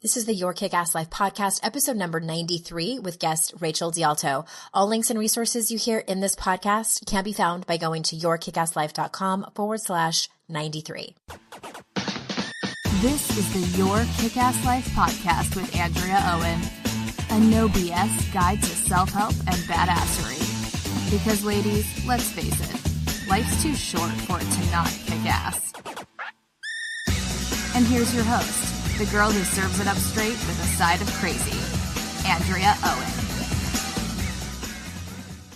This is the Your Kick-Ass Life podcast, episode number 93 with guest Rachel DeAlto. All links and resources you hear in this podcast can be found by going to yourkickasslife.com/93. This is the Your Kick-Ass Life podcast with Andrea Owen, a no BS guide to self-help and badassery. Because ladies, let's face it, life's too short for it to not kick ass. And here's your host, the girl who serves it up straight with a side of crazy, Andrea Owen.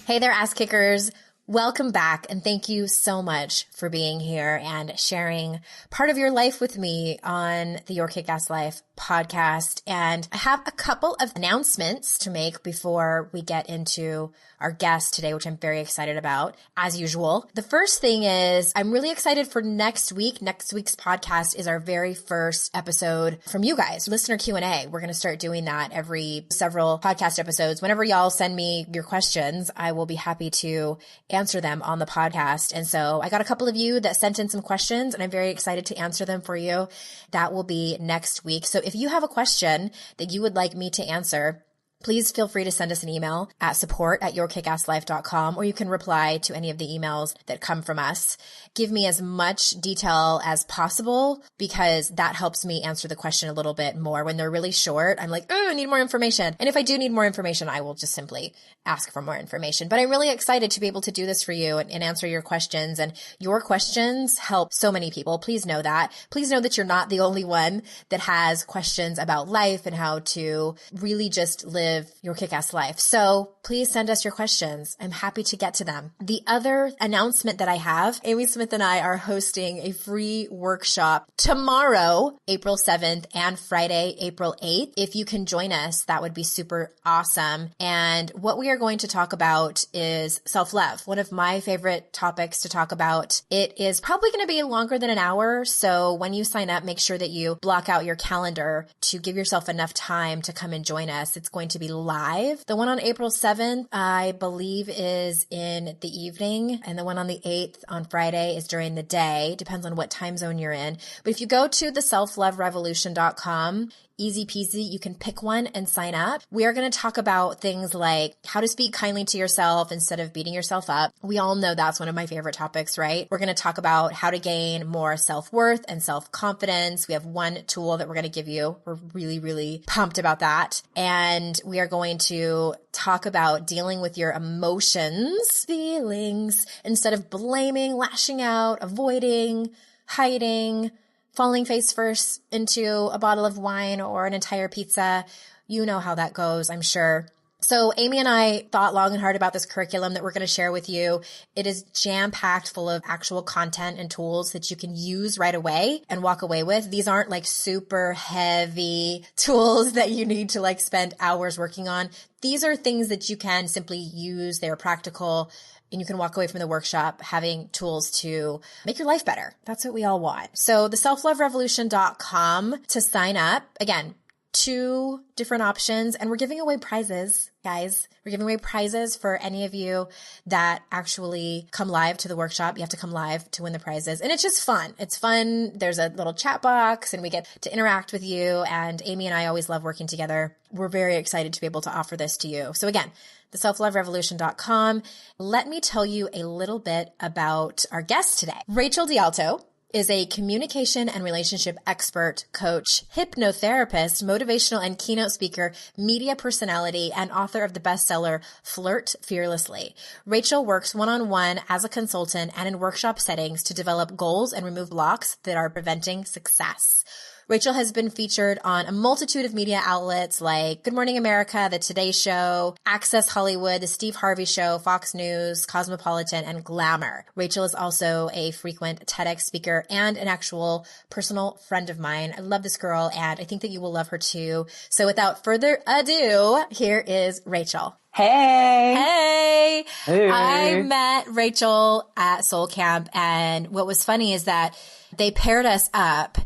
Hey there, ass kickers. Welcome back, and thank you so much for being here and sharing part of your life with me on the Your Kick-Ass Life podcast. And I have a couple of announcements to make before we get into our guest today, which I'm very excited about, as usual. The first thing is I'm really excited for next week. Next week's podcast is our very first episode from you guys, listener Q&A. We're going to start doing that every several podcast episodes. Whenever y'all send me your questions, I will be happy to answer them on the podcast. And so I got a couple of you that sent in some questions, and I'm very excited to answer them for you. That will be next week. So if you have a question that you would like me to answer, please feel free to send us an email at support@yourkickasslife.com, or you can reply to any of the emails that come from us. Give me as much detail as possible because that helps me answer the question a little bit more. When they're really short, I'm like, oh, I need more information. And if I do need more information, I will just simply ask for more information. But I'm really excited to be able to do this for you and answer your questions. And your questions help so many people. Please know that. Please know that you're not the only one that has questions about life and how to really just live your kick-ass life. So please send us your questions. I'm happy to get to them. The other announcement that I have, Amy Smith and I are hosting a free workshop tomorrow, April 7th, and Friday, April 8th. If you can join us, that would be super awesome. And what we are going to talk about is self-love, one of my favorite topics to talk about. It is probably going to be longer than an hour. So when you sign up, make sure that you block out your calendar to give yourself enough time to come and join us. It's going to be live. The one on April 7th, I believe, is in the evening, and the one on the 8th on Friday is during the day. Depends on what time zone you're in. But if you go to theselfloverevolution.com, easy peasy, you can pick one and sign up. We are going to talk about things like how to speak kindly to yourself instead of beating yourself up. We all know that's one of my favorite topics, right? We're going to talk about how to gain more self-worth and self-confidence. We have one tool that we're going to give you. We're really, really pumped about that. And we are going to talk about dealing with your emotions, feelings, instead of blaming, lashing out, avoiding, hiding, falling face first into a bottle of wine or an entire pizza. You know how that goes, I'm sure. So Amy and I thought long and hard about this curriculum that we're going to share with you. It is jam-packed full of actual content and tools that you can use right away and walk away with. These aren't like super heavy tools that you need to like spend hours working on. These are things that you can simply use. They're practical, and you can walk away from the workshop having tools to make your life better. That's what we all want. So theselfloverevolution.com to sign up. Again, 2 different options, and we're giving away prizes, guys. We're giving away prizes for any of you that actually come live to the workshop. You have to come live to win the prizes. And it's just fun. It's fun. There's a little chat box and we get to interact with you. And Amy and I always love working together. We're very excited to be able to offer this to you. So again, theselfloverevolution.com. Let me tell you a little bit about our guest today. Rachel DeAlto is a communication and relationship expert, coach, hypnotherapist, motivational and keynote speaker, media personality, and author of the bestseller Flirt Fearlessly. Rachel works one-on-one as a consultant and in workshop settings to develop goals and remove blocks that are preventing success. Rachel has been featured on a multitude of media outlets like Good Morning America, The Today Show, Access Hollywood, The Steve Harvey Show, Fox News, Cosmopolitan, and Glamour. Rachel is also a frequent TEDx speaker and an actual personal friend of mine. I love this girl, and I think that you will love her too. So without further ado, here is Rachel. Hey. I met Rachel at Soul Camp, and what was funny is that they paired us up.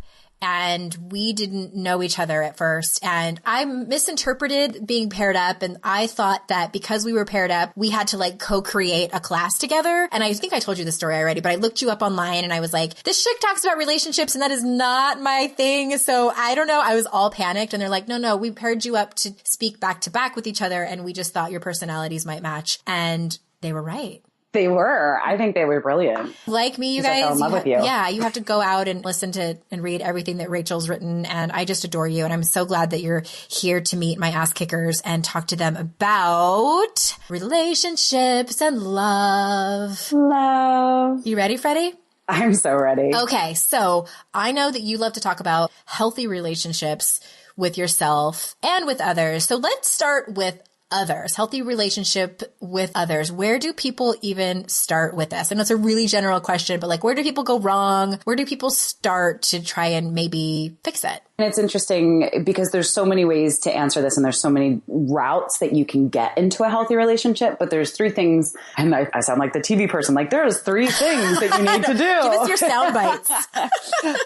and we didn't know each other at first. And I misinterpreted being paired up. And I thought that because we were paired up, we had to like co-create a class together. And I think I told you the story already, but I looked you up online and I was like, this chick talks about relationships and that is not my thing. So I don't know. I was all panicked and they're like, no, we paired you up to speak back to back with each other. And we just thought your personalities might match. And they were right. They were. I think they were brilliant. Like me, you guys. I fell in love with you. Yeah, you have to go out and listen to and read everything that Rachel's written. And I just adore you. And I'm so glad that you're here to meet my ass kickers and talk to them about relationships and love. Love. You ready, Freddie? I'm so ready. Okay. So I know that you love to talk about healthy relationships with yourself and with others. So let's start with others, healthy relationship with others. Where do people even start with this? I know it's a really general question, but like, where do people go wrong? Where do people start to try and maybe fix it? And it's interesting because there's so many ways to answer this and there's so many routes that you can get into a healthy relationship, but there's three things. And I sound like the TV person, like there's three things that you need to do. Give us your sound bites.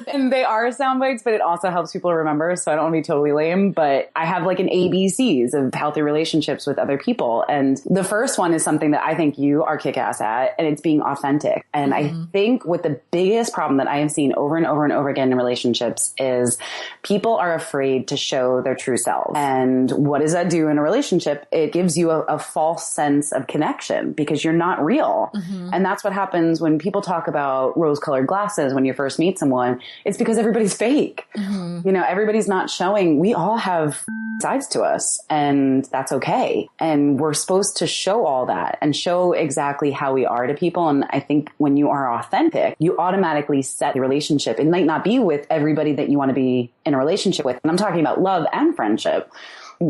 And they are sound bites, but it also helps people remember. So I don't want to be totally lame, but I have like an ABCs of healthy relationships with other people. And the first one is something that I think you are kick-ass at, and it's being authentic. And I think what the biggest problem that I have seen over and over and over again in relationships is people are afraid to show their true selves. And what does that do in a relationship? It gives you a false sense of connection because you're not real. And that's what happens when people talk about rose-colored glasses when you first meet someone. It's because everybody's fake. You know, everybody's not showing. We all have sides to us, and that's okay. And we're supposed to show all that and show exactly how we are to people. And I think when you are authentic, you automatically set the relationship. It might not be with everybody that you want to be in a relationship with. And I'm talking about love and friendship,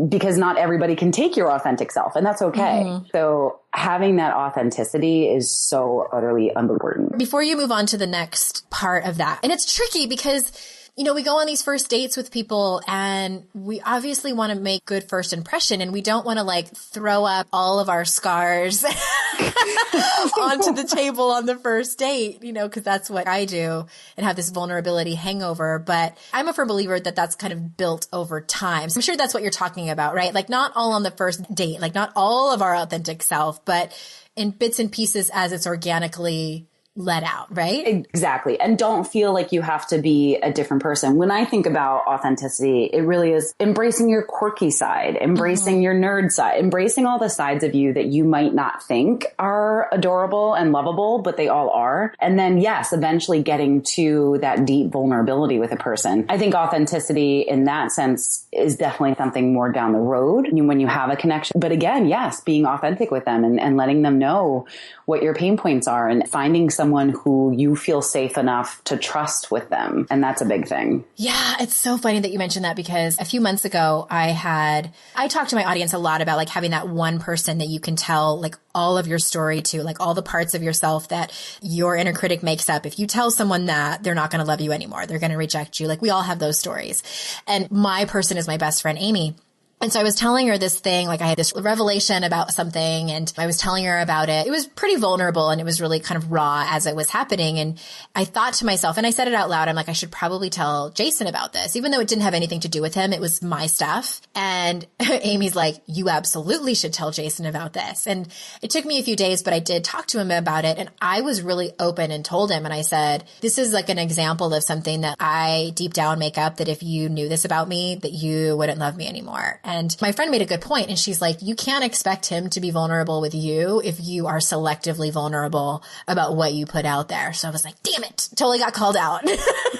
because not everybody can take your authentic self, and that's okay. So having that authenticity is so utterly important. Before you move on to the next part of that, and it's tricky because you know, we go on these first dates with people and we obviously want to make good first impression, and we don't want to like throw up all of our scars onto the table on the first date, you know, because that's what I do and have this vulnerability hangover. But I'm a firm believer that that's kind of built over time. So I'm sure that's what you're talking about, right? Like not all on the first date, like not all of our authentic self, but in bits and pieces as it's organically let out, right? Exactly. And don't feel like you have to be a different person. When I think about authenticity, it really is embracing your quirky side, embracing your nerd side, embracing all the sides of you that you might not think are adorable and lovable, but they all are. And then, yes, eventually getting to that deep vulnerability with a person. I think authenticity in that sense is definitely something more down the road when you have a connection. But again, yes, being authentic with them and letting them know what your pain points are and finding someone who you feel safe enough to trust with them. And that's a big thing. Yeah, it's so funny that you mentioned that because a few months ago I talked to my audience a lot about like having that one person that you can tell like all of your story to, like all the parts of yourself that your inner critic makes up. If you tell someone that, they're not going to love you anymore. They're going to reject you. Like we all have those stories. And my person is my best friend, Amy. And so I was telling her this thing, like I had this revelation about something and I was telling her about it. It was pretty vulnerable and it was really kind of raw as it was happening. And I thought to myself, and I said it out loud, I'm like, I should probably tell Jason about this, even though it didn't have anything to do with him. It was my stuff. And Amy's like, you absolutely should tell Jason about this. And it took me a few days, but I did talk to him about it. And I was really open and told him, and I said, this is like an example of something that I deep down make up, that if you knew this about me, that you wouldn't love me anymore. And my friend made a good point, and she's like, you can't expect him to be vulnerable with you if you are selectively vulnerable about what you put out there. So I was like, damn it, totally got called out.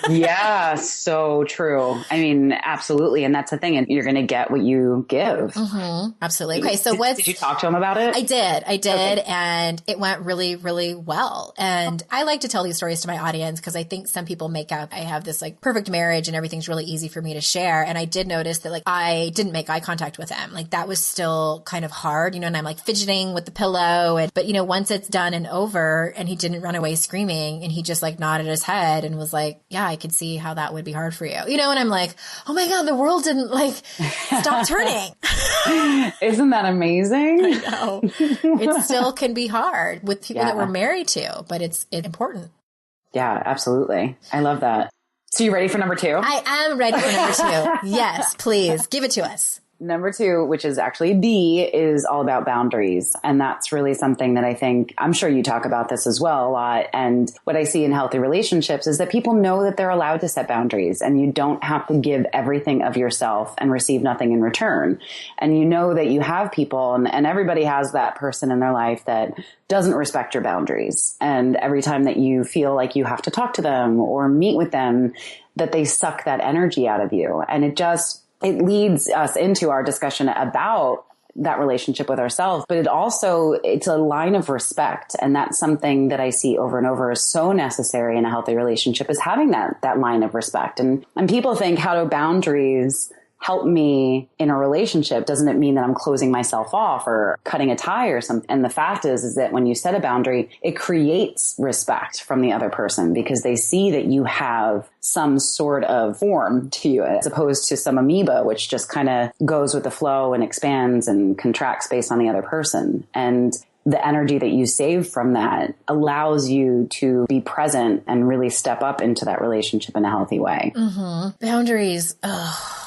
Yeah, so true. I mean, absolutely. And that's the thing. And you're going to get what you give. Absolutely. Okay. So did you talk to him about it? I did. Okay. And it went really, really well. And I like to tell these stories to my audience because I think some people make up, I have this like perfect marriage and everything's really easy for me to share. And I did notice that like I didn't make eye contact with him. Like that was still kind of hard, you know, and I'm like fidgeting with the pillow. But, you know, once it's done and over and he didn't run away screaming and he just like nodded his head and was like, yeah, I could see how that would be hard for you, you know? And I'm like, oh my God, the world didn't like stop turning. Isn't that amazing? I know. It still can be hard with people that we're married to, but it's important. Yeah, absolutely. I love that. So you ready for number 2? I am ready for number 2. Yes, please give it to us. Number 2, which is actually B, is all about boundaries. And that's really something that I think, I'm sure you talk about this as well a lot. And what I see in healthy relationships is that people know that they're allowed to set boundaries and you don't have to give everything of yourself and receive nothing in return. And you know that you have people and everybody has that person in their life that doesn't respect your boundaries. And every time that you feel like you have to talk to them or meet with them, that they suck that energy out of you. And it leads us into our discussion about that relationship with ourselves, but it's a line of respect. And that's something that I see over and over is so necessary in a healthy relationship, is having that line of respect. And people think, how do boundaries help me in a relationship? Doesn't it mean that I'm closing myself off or cutting a tie or something? And the fact is that when you set a boundary, it creates respect from the other person because they see that you have some sort of form to you as opposed to some amoeba, which just kind of goes with the flow and expands and contracts based on the other person. And the energy that you save from that allows you to be present and really step up into that relationship in a healthy way. Mm-hmm. Boundaries. Ugh.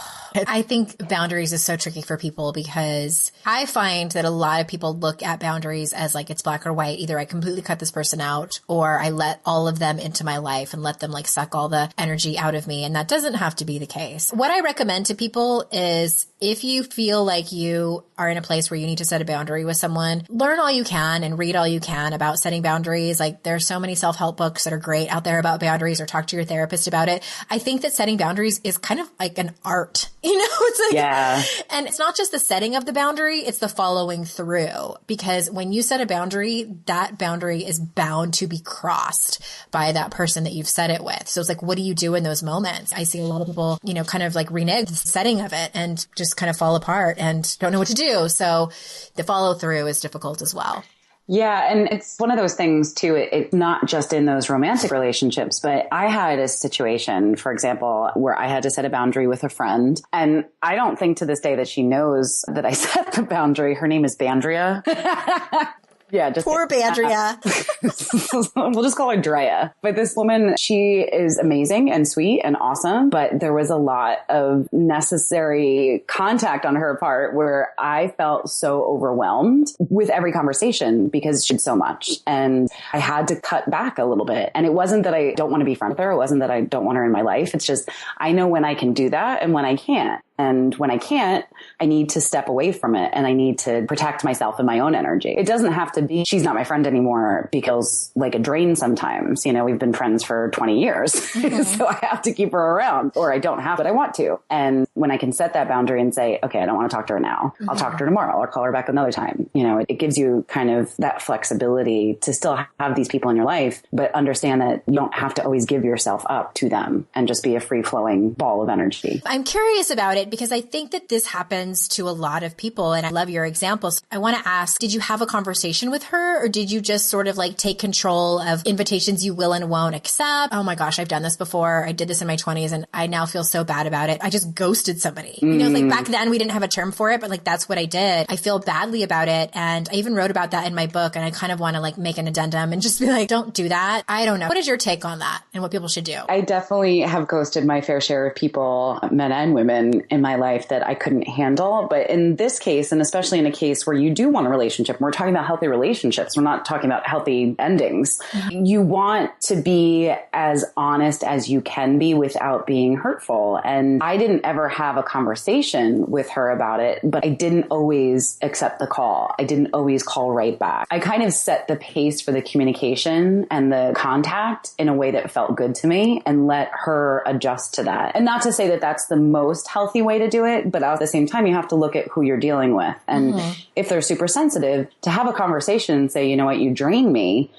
I think boundaries is so tricky for people because I find that a lot of people look at boundaries as like it's black or white. Either I completely cut this person out or I let all of them into my life and let them like suck all the energy out of me. And that doesn't have to be the case. What I recommend to people is if you feel like you are in a place where you need to set a boundary with someone, learn all you can and read all you can about setting boundaries. Like there's so many self-help books that are great out there about boundaries, or talk to your therapist about it. I think that setting boundaries is kind of like an art. You know, it's like, yeah. And it's not just the setting of the boundary, it's the following through. Because when you set a boundary, that boundary is bound to be crossed by that person that you've set it with. So it's like, what do you do in those moments? I see a lot of people, you know, kind of like renege the setting of it and just kind of fall apart and don't know what to do. So the follow through is difficult as well. Yeah. And it's one of those things too. It's not just in those romantic relationships, but I had a situation, for example, where I had to set a boundary with a friend. And I don't think to this day that she knows that I set the boundary. Her name is Bandria. Yeah, just poor Bandria. We'll just call her Drea. But this woman, she is amazing and sweet and awesome. But there was a lot of necessary contact on her part where I felt so overwhelmed with every conversation because she did so much. And I had to cut back a little bit. And it wasn't that I don't want to be friends with her. It wasn't that I don't want her in my life. It's just I know when I can do that and when I can't. And when I can't, I need to step away from it and I need to protect myself and my own energy. It doesn't have to be she's not my friend anymore because like a drain sometimes. You know, we've been friends for 20 years. Mm-hmm. So I have to keep her around, or I don't have, but I want to. And when I can set that boundary and say, okay, I don't want to talk to her now. Mm-hmm. I'll talk to her tomorrow. I'll call her back another time. You know, it gives you kind of that flexibility to still have these people in your life, but understand that you don't have to always give yourself up to them and just be a free flowing ball of energy. I'm curious about it because I think that this happens to a lot of people and I love your examples. I want to ask, did you have a conversation with her or did you just sort of like take control of invitations you will and won't accept? Oh my gosh, I've done this before. I did this in my 20s and I now feel so bad about it. I just ghosted somebody. You know, like back then we didn't have a term for it, but like that's what I did. I feel badly about it. And I even wrote about that in my book and I kind of want to like make an addendum and just be like, don't do that. I don't know. What is your take on that and what people should do? I definitely have ghosted my fair share of people, men and women in my life that I couldn't handle. But in this case, and especially in a case where you do want a relationship, we're talking about healthy relationships. We're not talking about healthy endings. Mm-hmm. You want to be as honest as you can be without being hurtful. And I didn't ever have a conversation with her about it, but I didn't always accept the call. I didn't always call right back. I kind of set the pace for the communication and the contact in a way that felt good to me and let her adjust to that. And not to say that that's the most healthy way to do it, but at the same time, you have to look at who you're dealing with. And if they're super sensitive, to have a conversation and say, you know what, you drain me,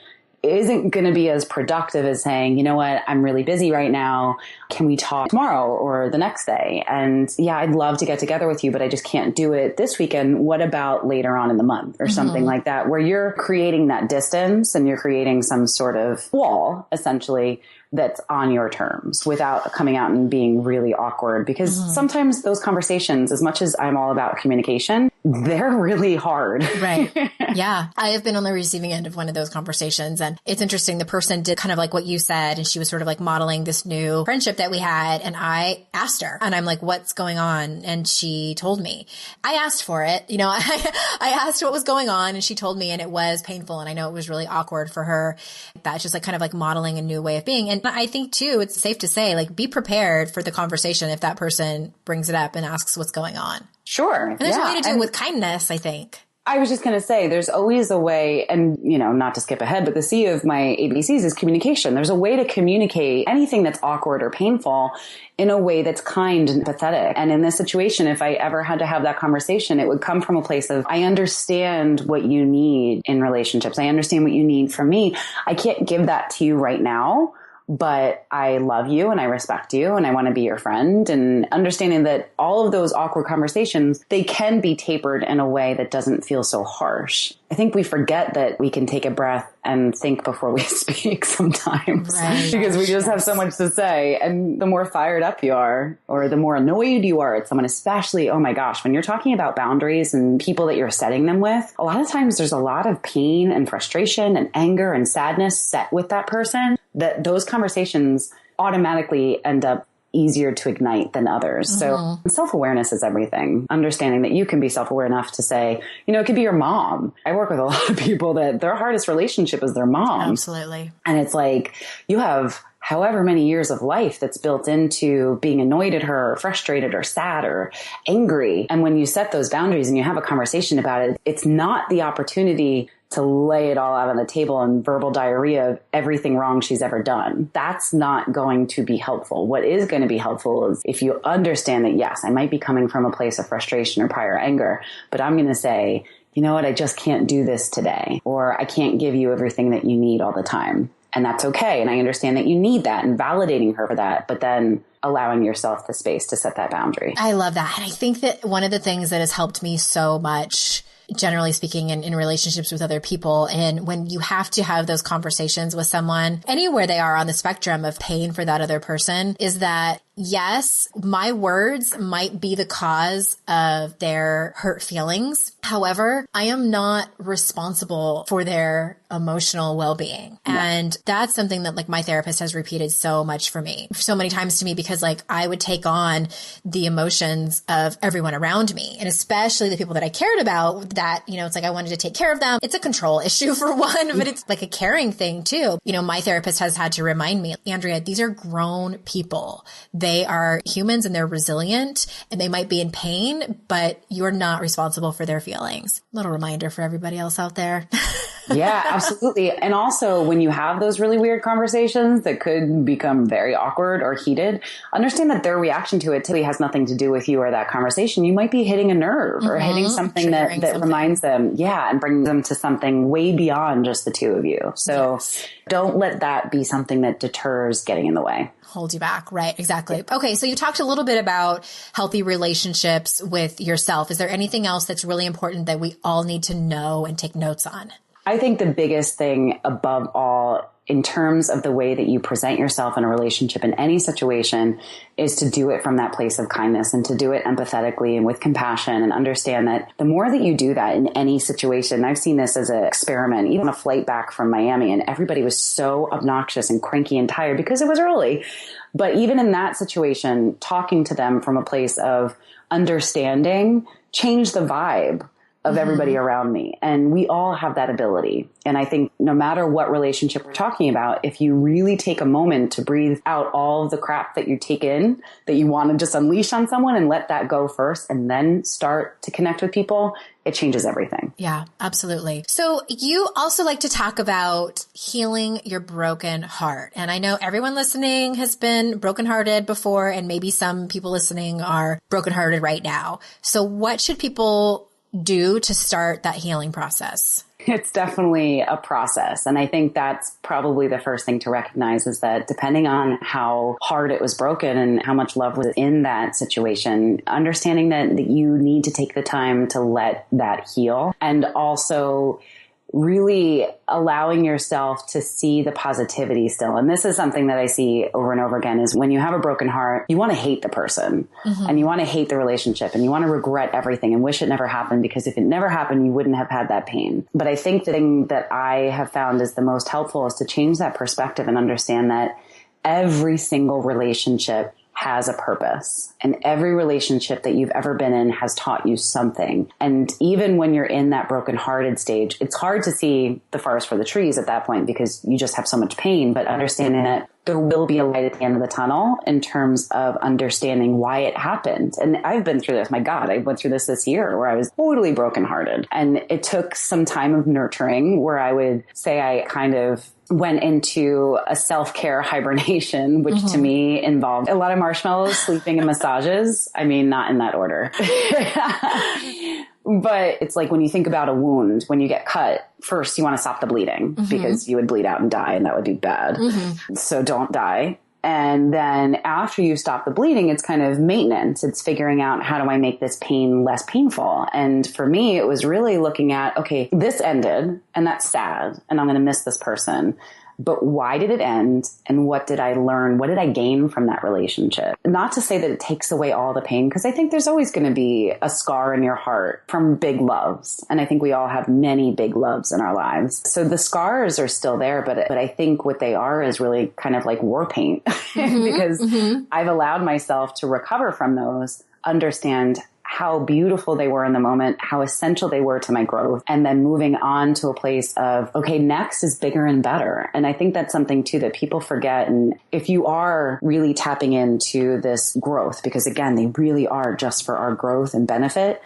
isn't going to be as productive as saying, you know what, I'm really busy right now. Can we talk tomorrow or the next day? And yeah, I'd love to get together with you, but I just can't do it this weekend. What about later on in the month or something like that, where you're creating that distance and you're creating some sort of wall, essentially, that's on your terms without coming out and being really awkward. Because sometimes those conversations, as much as I'm all about communication, they're really hard. Right. Yeah. I have been on the receiving end of one of those conversations. And it's interesting. The person did kind of like what you said. And she was sort of like modeling this new friendship that we had. And I asked her and I'm like, what's going on? And she told me. I asked for it. You know, I asked what was going on and she told me, and it was painful. And I know it was really awkward for her. That's just like kind of like modeling a new way of being. And I think too, it's safe to say, like, be prepared for the conversation if that person brings it up and asks what's going on. Sure. And there's a way to do it with kindness, I think. I was just going to say, there's always a way, and, you know, not to skip ahead, but the C of my ABCs is communication. There's a way to communicate anything that's awkward or painful in a way that's kind and empathetic. And in this situation, if I ever had to have that conversation, it would come from a place of, I understand what you need in relationships. I understand what you need from me. I can't give that to you right now, but I love you and I respect you and I want to be your friend, and understanding that all of those awkward conversations, they can be tapered in a way that doesn't feel so harsh. I think we forget that we can take a breath and think before we speak sometimes, right, because we just have so much to say. And the more fired up you are, or the more annoyed you are at someone, especially, oh my gosh, when you're talking about boundaries and people that you're setting them with, a lot of times there's a lot of pain and frustration and anger and sadness set with that person, that those conversations automatically end up easier to ignite than others. So self-awareness is everything. Understanding that you can be self-aware enough to say, you know, it could be your mom. I work with a lot of people that their hardest relationship is their mom. Absolutely. And it's like, you have however many years of life that's built into being annoyed at her, or frustrated or sad or angry. And when you set those boundaries and you have a conversation about it, it's not the opportunity to lay it all out on the table and verbal diarrhea of everything wrong she's ever done. That's not going to be helpful. What is going to be helpful is if you understand that, yes, I might be coming from a place of frustration or prior anger, but I'm going to say, you know what, I just can't do this today, or I can't give you everything that you need all the time. And that's okay. And I understand that you need that, and validating her for that, but then allowing yourself the space to set that boundary. I love that. And I think that one of the things that has helped me so much, generally speaking, in relationships with other people, and when you have to have those conversations with someone, anywhere they are on the spectrum of pain for that other person, is that, yes, my words might be the cause of their hurt feelings. However, I am not responsible for their emotional well-being. Yeah. And that's something that, like, my therapist has repeated so much for me, so many times to me, because, like, I would take on the emotions of everyone around me, and especially the people that I cared about, that, you know, it's like I wanted to take care of them. It's a control issue for one, but it's like a caring thing too. You know, my therapist has had to remind me, Andrea, these are grown people. They are humans and they're resilient, and they might be in pain, but you're not responsible for their feelings. Little reminder for everybody else out there. Yeah, absolutely. And also, when you have those really weird conversations that could become very awkward or heated, understand that their reaction to it typically has nothing to do with you or that conversation. You might be hitting a nerve or hitting something that reminds them, and brings them to something way beyond just the two of you. So don't let that be something that deters getting in the way. Hold you back. Right. Exactly. Okay. So you talked a little bit about healthy relationships with yourself. Is there anything else that's really important that we all need to know and take notes on? I think the biggest thing above all, in terms of the way that you present yourself in a relationship in any situation, is to do it from that place of kindness, and to do it empathetically and with compassion, and understand that the more that you do that in any situation, I've seen this as an experiment, even on a flight back from Miami, and everybody was so obnoxious and cranky and tired because it was early. But even in that situation, talking to them from a place of understanding changed the vibe of everybody around me. And we all have that ability. And I think no matter what relationship we're talking about, if you really take a moment to breathe out all of the crap that you take in, that you want to just unleash on someone, and let that go first, and then start to connect with people, it changes everything. Yeah, absolutely. So you also like to talk about healing your broken heart. And I know everyone listening has been brokenhearted before, and maybe some people listening are brokenhearted right now. So what should people do to start that healing process? It's definitely a process. And I think that's probably the first thing to recognize, is that depending on how hard it was broken and how much love was in that situation, understanding that you need to take the time to let that heal. And also really allowing yourself to see the positivity still. And this is something that I see over and over again is when you have a broken heart, you want to hate the person and you want to hate the relationship and you want to regret everything and wish it never happened, because if it never happened, you wouldn't have had that pain. But I think the thing that I have found is the most helpful is to change that perspective and understand that every single relationship has a purpose, and every relationship that you've ever been in has taught you something. And even when you're in that brokenhearted stage, it's hard to see the forest for the trees at that point because you just have so much pain, but understanding that there will be a light at the end of the tunnel in terms of understanding why it happened. And I've been through this. My God, I went through this year where I was totally brokenhearted. And it took some time of nurturing where I would say I kind of went into a self-care hibernation, which to me involved a lot of marshmallows, sleeping, and massages. I mean, not in that order. But it's like when you think about a wound, when you get cut, first you want to stop the bleeding because you would bleed out and die, and that would be bad. So don't die. And then after you stop the bleeding, it's kind of maintenance. It's figuring out, how do I make this pain less painful? And for me, it was really looking at, okay, this ended and that's sad and I'm going to miss this person. But why did it end? And what did I learn? What did I gain from that relationship? Not to say that it takes away all the pain, because I think there's always going to be a scar in your heart from big loves. And I think we all have many big loves in our lives. So the scars are still there, but I think what they are is really kind of like war paint because I've allowed myself to recover from those, understand how beautiful they were in the moment, how essential they were to my growth, and then moving on to a place of, okay, next is bigger and better. And I think that's something too that people forget. And if you are really tapping into this growth, because again, they really are just for our growth and benefit.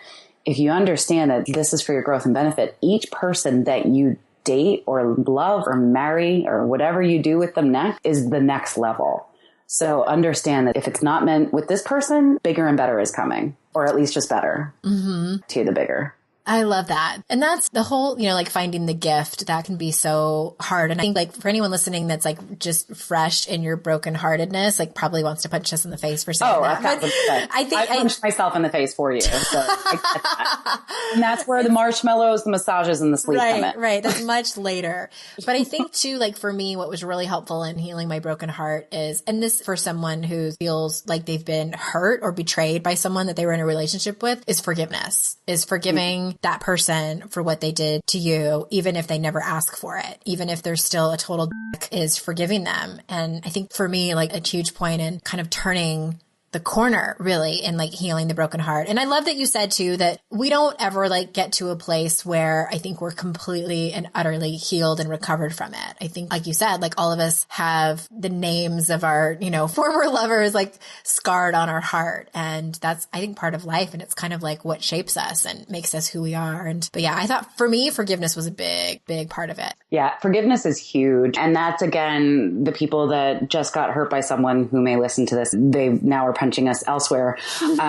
If you understand that this is for your growth and benefit, each person that you date or love or marry or whatever you do with them next is the next level. So understand that if it's not meant with this person, bigger and better is coming, or at least just better to the bigger. I love that. And that's the whole, like finding the gift that can be so hard. And I think like for anyone listening that's like just fresh in your brokenheartedness, like probably wants to punch us in the face for saying that. I think I punched myself in the face for you. So I get that. And that's where the marshmallows, the massages, and the sleep come in. Right. That's much later. But I think too, like for me, what was really helpful in healing my broken heart is, and this for someone who feels like they've been hurt or betrayed by someone that they were in a relationship with, is forgiveness, is forgiving that person for what they did to you, even if they never ask for it, even if they're still a total dick, is forgiving them. And I think for me, like a huge point in kind of turning the corner really in like healing the broken heart. And I love that you said too, that we don't ever like get to a place where I think we're completely and utterly healed and recovered from it. I think, like you said, like all of us have the names of our, former lovers like scarred on our heart. And that's, I think, part of life. And it's kind of like what shapes us and makes us who we are. But yeah, I thought for me, forgiveness was a big, big part of it. Yeah. Forgiveness is huge. And that's, again, the people that just got hurt by someone who may listen to this, they now are punching us elsewhere. Like,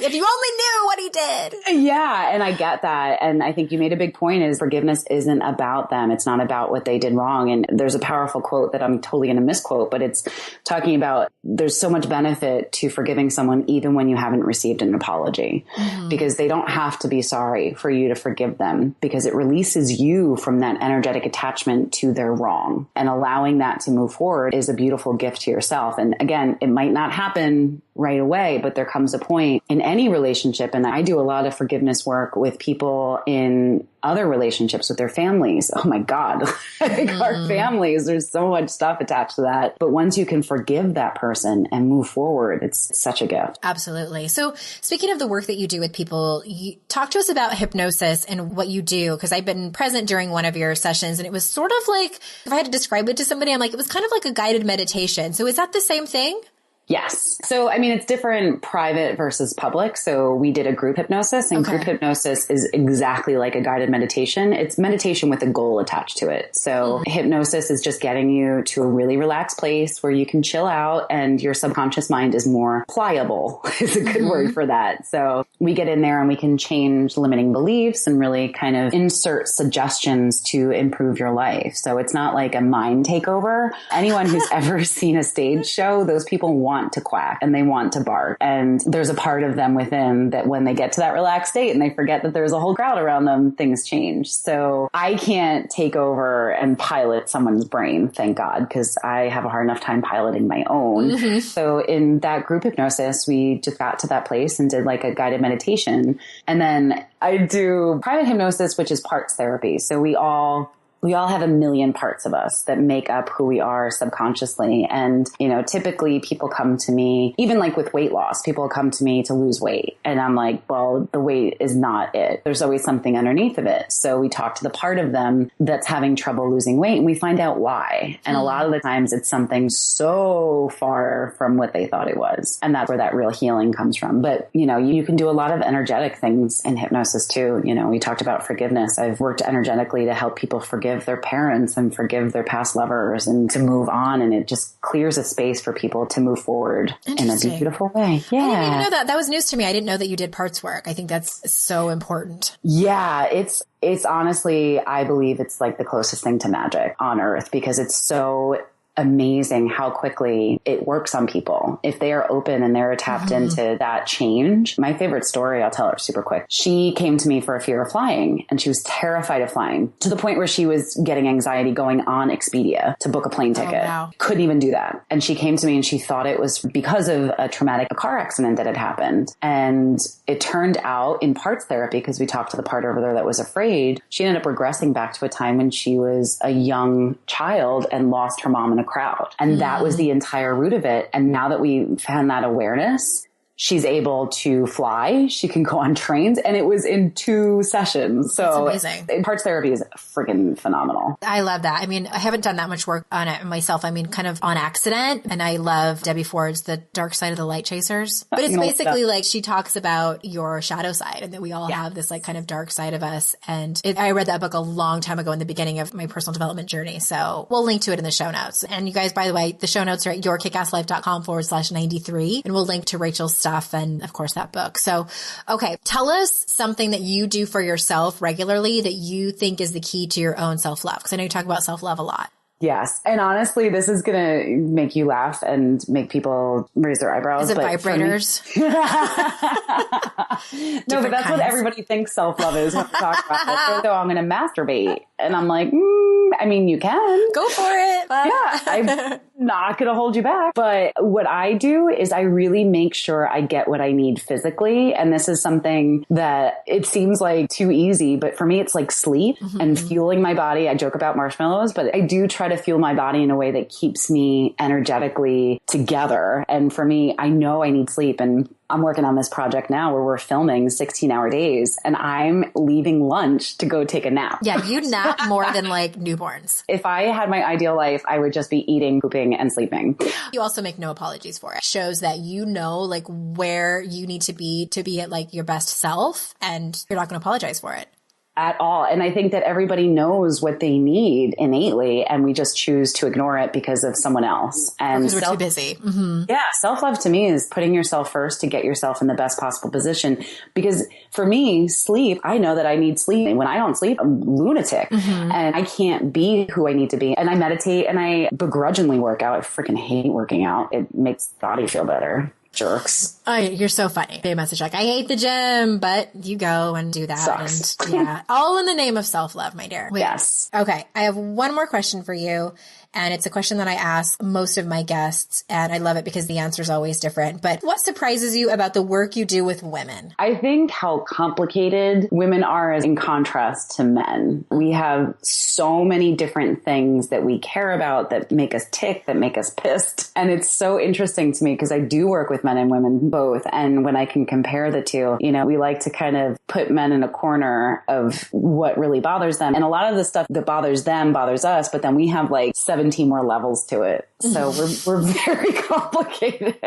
if you only knew what he did. Yeah. And I get that. And I think you made a big point is forgiveness isn't about them. It's not about what they did wrong. And there's a powerful quote that I'm totally going to misquote, but it's talking about there's so much benefit to forgiving someone even when you haven't received an apology, because they don't have to be sorry for you to forgive them, because it releases you from that energetic attachment to their wrong, and allowing that to move forward is a beautiful gift to yourself. And again, it might not happen right away, but there comes a point in any relationship. And I do a lot of forgiveness work with people in other relationships with their families. Oh my God, our families, there's so much stuff attached to that. But once you can forgive that person and move forward, it's such a gift. Absolutely. So speaking of the work that you do with people, talk to us about hypnosis and what you do, because I've been present during one of your sessions and it was sort of like, if I had to describe it to somebody, I'm like, it was kind of like a guided meditation. So is that the same thing? Yes. So, I mean, it's different private versus public. So we did a group hypnosis, and group hypnosis is exactly like a guided meditation. It's meditation with a goal attached to it. So hypnosis is just getting you to a really relaxed place where you can chill out and your subconscious mind is more pliable is a good word for that. So we get in there and we can change limiting beliefs and really kind of insert suggestions to improve your life. So it's not like a mind takeover. Anyone who's ever seen a stage show, those people want want to quack and they want to bark. And there's a part of them within that when they get to that relaxed state and they forget that there's a whole crowd around them, things change. So I can't take over and pilot someone's brain, thank God, because I have a hard enough time piloting my own. Mm-hmm. So in that group hypnosis, we just got to that place and did like a guided meditation. And then I do private hypnosis, which is parts therapy. So we all have a million parts of us that make up who we are subconsciously. And, you know, typically people come to me, even like with weight loss, people come to me to lose weight. And I'm like, well, the weight is not it. There's always something underneath of it. So we talk to the part of them that's having trouble losing weight and we find out why. And a lot of the times it's something so far from what they thought it was. And that's where that real healing comes from. But, you know, you can do a lot of energetic things in hypnosis too. You know, we talked about forgiveness. I've worked energetically to help people forgive their parents and forgive their past lovers and to move on. And it just clears a space for people to move forward in a beautiful way. Yeah. I didn't even know that. That was news to me. I didn't know that you did parts work. I think that's so important. Yeah. It's honestly, I believe it's like the closest thing to magic on earth because it's so amazing how quickly it works on people. If they are open and they're tapped into that change. My favorite story, I'll tell her super quick. She came to me for a fear of flying and she was terrified of flying to the point where she was getting anxiety going on Expedia to book a plane ticket. Oh, wow. Couldn't even do that. And she came to me and she thought it was because of a traumatic car accident that had happened. And it turned out in parts therapy, because we talked to the part over there that was afraid, she ended up regressing back to a time when she was a young child and lost her mom in a crowd. And that was the entire root of it. And now that we found that awareness, she's able to fly. She can go on trains. And it was in 2 sessions. So that's amazing. Parts therapy is freaking phenomenal. I love that. I mean, I haven't done that much work on it myself. I mean, kind of on accident. And I love Debbie Ford's The Dark Side of the Light Chasers. But it's basically like she talks about your shadow side and that we all have this like kind of dark side of us. And I read that book a long time ago in the beginning of my personal development journey. So we'll link to it in the show notes. And you guys, by the way, the show notes are at yourkickasslife.com/93. And we'll link to Rachel's stuff and of course that book. So, okay. Tell us something that you do for yourself regularly that you think is the key to your own self-love. Because I know you talk about self-love a lot. Yes. And honestly, this is going to make you laugh and make people raise their eyebrows. Is it vibrators? No, but that's what everybody thinks self-love is when we talk about it. So I'm going to masturbate. And I'm like, I mean, you can. Go for it. Yeah, I'm not going to hold you back. But what I do is I really make sure I get what I need physically. And this is something that it seems like too easy, but for me, it's like sleep and fueling my body. I joke about marshmallows, but I do try to fuel my body in a way that keeps me energetically together. And for me, I know I need sleep. And I'm working on this project now where we're filming 16-hour days and I'm leaving lunch to go take a nap. Yeah, you nap more than like newborns. If I had my ideal life, I would just be eating, pooping, and sleeping. You also make no apologies for it. Shows that you know like where you need to be at like your best self and you're not going to apologize for it. At all. And I think that everybody knows what they need innately and we just choose to ignore it because of someone else. And because we're too busy. Yeah. Self-love to me is putting yourself first to get yourself in the best possible position. Because for me, sleep, I know that I need sleep. And when I don't sleep, I'm a lunatic and I can't be who I need to be. And I meditate and I begrudgingly work out. I freaking hate working out. It makes the body feel better. Jerks. Oh, you're so funny. A message like, I hate the gym, but you go and do that. Sucks. And yeah, all in the name of self-love, my dear. Wait. Yes. Okay. I have one more question for you. And it's a question that I ask most of my guests. And I love it because the answer is always different. But what surprises you about the work you do with women? I think how complicated women are in contrast to men. We have so many different things that we care about that make us tick, that make us pissed. And it's so interesting to me because I do work with men and women both. And when I can compare the two, you know, we like to kind of put men in a corner of what really bothers them. And a lot of the stuff that bothers them bothers us. But then we have like 17 more levels to it. So we're very complicated.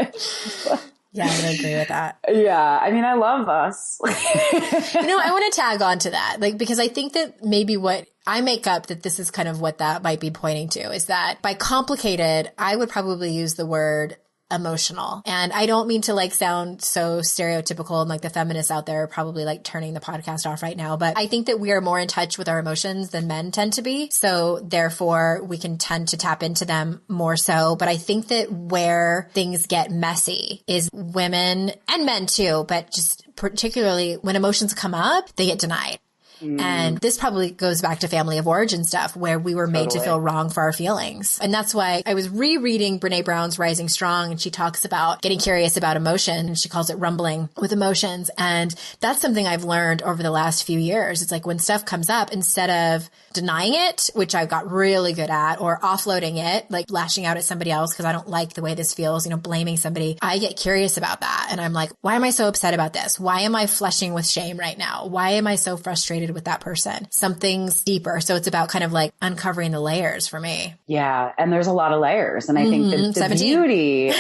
Yeah, I would agree with that. Yeah. I mean, I love us. I want to tag on to that. Like, because I think that maybe what I make up that this is kind of what that might be pointing to is that by complicated, I would probably use the word emotional. And I don't mean to like sound so stereotypical, and like the feminists out there are probably like turning the podcast off right now, but I think that we are more in touch with our emotions than men tend to be. So therefore we can tend to tap into them more so. But I think that where things get messy is women and men too, but just particularly when emotions come up, they get denied. And this probably goes back to family of origin stuff where we were made to feel wrong for our feelings. And that's why I was rereading Brene Brown's Rising Strong, and she talks about getting curious about emotion, and she calls it rumbling with emotions. And that's something I've learned over the last few years. It's like when stuff comes up, instead of denying it, which I've got really good at, or offloading it, like lashing out at somebody else because I don't like the way this feels, blaming somebody, I get curious about that. And I'm like, why am I so upset about this? Why am I flushing with shame right now? Why am I so frustrated with that person? Something's deeper. So it's about kind of like uncovering the layers for me. Yeah. And there's a lot of layers. And I think the beauty of,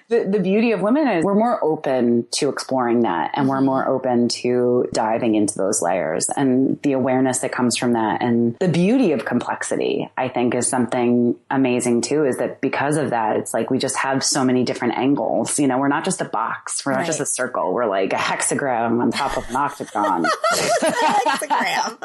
the beauty of women is we're more open to exploring that, and we're more open to diving into those layers and the awareness that comes from that. And the beauty of complexity, I think, is something amazing too, is that because of that, it's like we just have so many different angles. We're not just a box. We're not just a circle. We're like a hexagram on top of an octagon. Hexagram.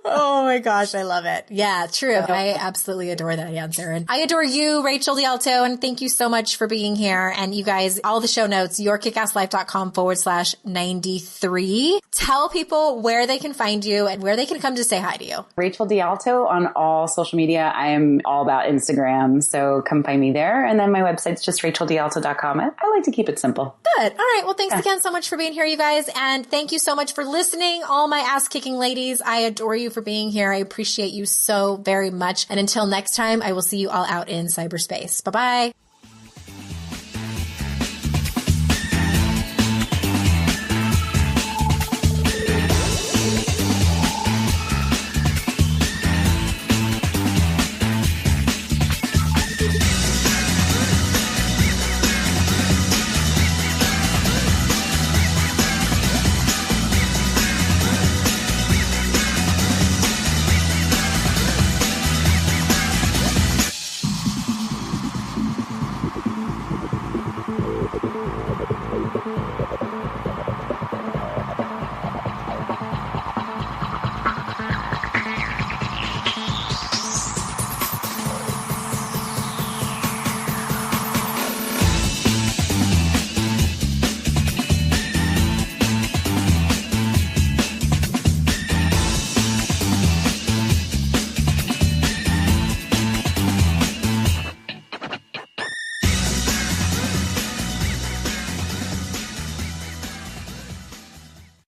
Oh my gosh, I love it. Yeah, true. I absolutely adore that answer. And I adore you, Rachel DeAlto, and thank you so much for being here. And you guys, all the show notes, yourkickasslife.com/93. Tell people where they can find you and where they can come to say hi to you. Rachel DeAlto on all social media. I am all about Instagram, so come find me there. And then my website's just racheldealto.com. I like to keep it simple. Good. All right. Well, thanks again so much for being here, you guys. And thank you so much for listening. All my ass-kicking ladies, I adore you for being here. I appreciate you so very much. And until next time, I will see you all out in cyberspace. Bye-bye.